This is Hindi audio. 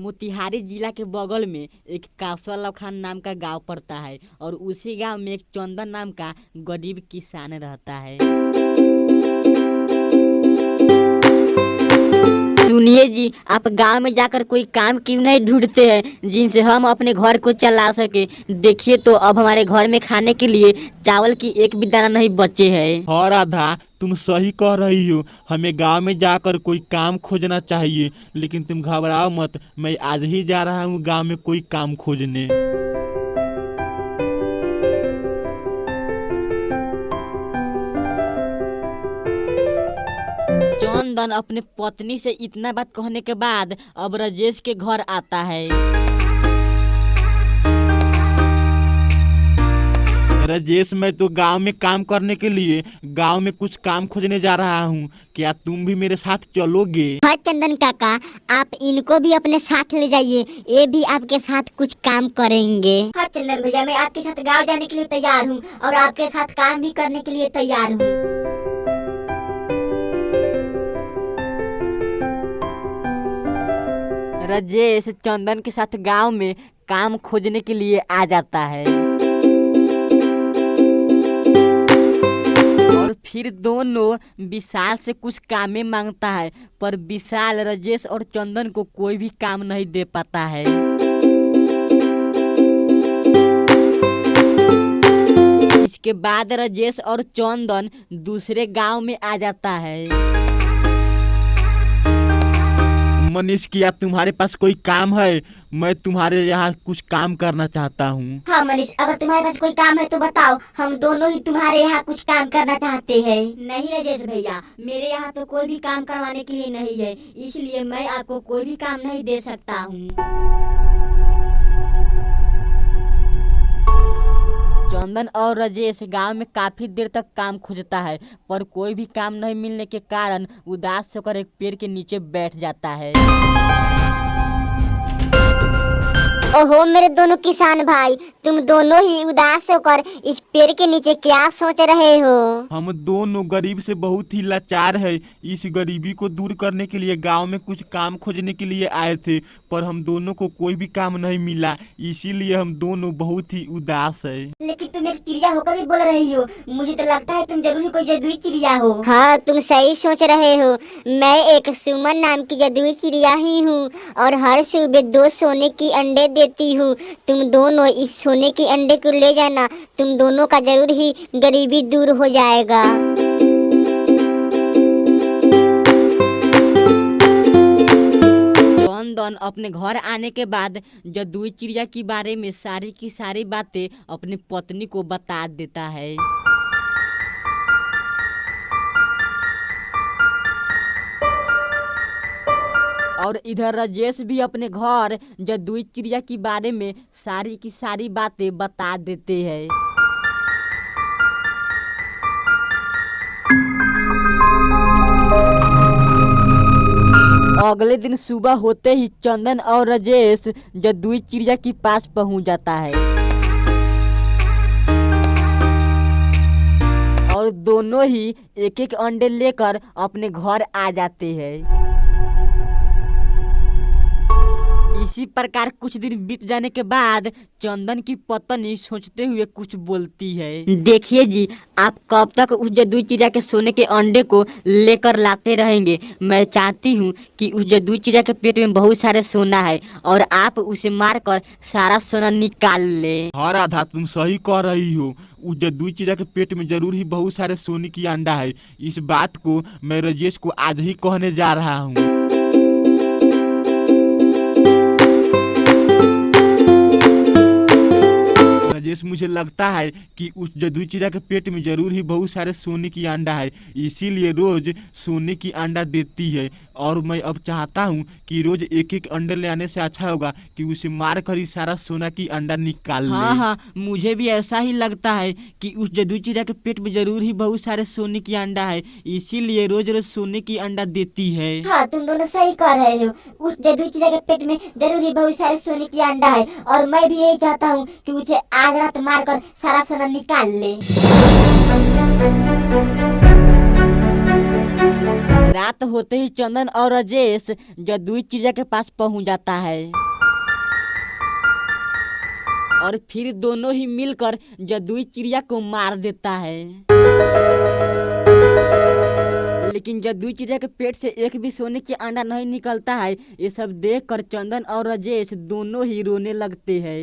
मोतिहारी जिला के बगल में एक कासवा लखान नाम का गांव पड़ता है और उसी गांव में एक चंदन नाम का गरीब किसान रहता है। सुनिए जी, आप गांव में जाकर कोई काम क्यों नहीं ढूंढते हैं जिनसे हम अपने घर को चला सके। देखिए तो अब हमारे घर में खाने के लिए चावल की एक भी दाना नहीं बचे है। हाँ राधा, तुम सही कह रही हो। हमें गांव में जाकर कोई काम खोजना चाहिए, लेकिन तुम घबराओ मत, मैं आज ही जा रहा हूँ गांव में कोई काम खोजने। चंदन अपने पत्नी से इतना बात कहने के बाद अब राजेश के घर आता है। राजेश, मैं तो गांव में काम करने के लिए गांव में कुछ काम खोजने जा रहा हूँ, क्या तुम भी मेरे साथ चलोगे? हाँ चंदन काका, आप इनको भी अपने साथ ले जाइए, ये भी आपके साथ कुछ काम करेंगे। हाँ चंदन भैया, मैं आपके साथ गांव जाने के लिए तैयार हूँ और आपके साथ काम भी करने के लिए तैयार हूँ। राजेश चंदन के साथ गांव में काम खोजने के लिए आ जाता है और फिर दोनों विशाल से कुछ कामें मांगता है, पर विशाल राजेश और चंदन को कोई भी काम नहीं दे पाता है। इसके बाद राजेश और चंदन दूसरे गांव में आ जाता है। मनीष, क्या तुम्हारे पास कोई काम है? मैं तुम्हारे यहाँ कुछ काम करना चाहता हूँ। हाँ मनीष, अगर तुम्हारे पास कोई काम है तो बताओ, हम दोनों ही तुम्हारे यहाँ कुछ काम करना चाहते हैं। नहीं राजेश भैया, मेरे यहाँ तो कोई भी काम करवाने के लिए नहीं है, इसलिए मैं आपको कोई भी काम नहीं दे सकता हूँ। चंदन और राजेश गांव में काफी देर तक काम खोजता है, पर कोई भी काम नहीं मिलने के कारण उदास होकर एक पेड़ के नीचे बैठ जाता है। ओहो मेरे दोनों किसान भाई, तुम दोनों ही उदास होकर इस पेड़ के नीचे क्या सोच रहे हो? हम दोनों गरीब से बहुत ही लाचार है। इस गरीबी को दूर करने के लिए गांव में कुछ काम खोजने के लिए आए थे, पर हम दोनों को कोई भी काम नहीं मिला, इसीलिए हम दोनों बहुत ही उदास है। लेकिन तुम एक चिड़िया होकर भी बोल रही हो, मुझे तो लगता है तुम जरूर कोई जादुई चिड़िया हो। हाँ तुम सही सोच रहे हो, मैं एक सुमन नाम की जादुई चिड़िया ही हूँ और हर सुबह 2 सोने की अंडे देती हूँ। तुम दोनों इस सोने के अंडे को ले जाना, तुम दोनों का जरूर ही गरीबी दूर हो जाएगा। चंदन अपने घर आने के बाद जादुई चिड़िया के बारे में सारी की सारी बातें अपनी पत्नी को बता देता है। और इधर राजेश भी अपने घर जादुई चिड़िया के बारे में सारी की सारी बातें बता देते हैं। अगले दिन सुबह होते ही चंदन और राजेश जादुई चिड़िया के पास पहुंच जाता है और दोनों ही एक एक अंडे लेकर अपने घर आ जाते हैं। इसी प्रकार कुछ दिन बीत जाने के बाद चंदन की पत्नी सोचते हुए कुछ बोलती है। देखिए जी, आप कब तक उस जादुई चिड़िया के सोने के अंडे को लेकर लाते रहेंगे? मैं चाहती हूँ कि उस जादुई चिड़िया के पेट में बहुत सारे सोना है और आप उसे मारकर सारा सोना निकाल ले। हाँ राधा, तुम सही कह रही हो। उस जादुई चिड़िया के पेट में जरूर ही बहुत सारे सोने की अंडा है। इस बात को मैं राजेश को आज ही कहने जा रहा हूँ। राजेश, मुझे लगता है कि उस जादुई चिड़िया के पेट में जरूर ही बहुत सारे सोने की अंडा है, इसीलिए रोज सोने की अंडा देती है। और मैं अब चाहता हूँ कि रोज एक एक अंडे ले आने से अच्छा होगा कि उसे मार कर ही सारा सोना की अंडा निकाल ले। हाँ, मुझे भी ऐसा ही लगता है कि उस जादुई चिड़िया के पेट में जरूर ही बहुत सारे सोने की अंडा है, इसीलिए रोज रोज सोने की अंडा देती है। हाँ तुम दोनों सही कह रहे हो, उस जादुई चिड़िया के पेट में जरूर ही बहुत सारे सोने की अंडा है और मैं भी यही चाहता हूँ कि उसे आज रात मारकर सारा सोना निकाल ले। रात होते ही चंदन और राजेश जदुई चिड़िया के पास पहुंच जाता है और फिर दोनों ही मिलकर जदुई चिड़िया को मार देता है। लेकिन जदुई चिड़िया के पेट से एक भी सोने की अंडा नहीं निकलता है। ये सब देखकर चंदन और राजेश दोनों ही रोने लगते हैं।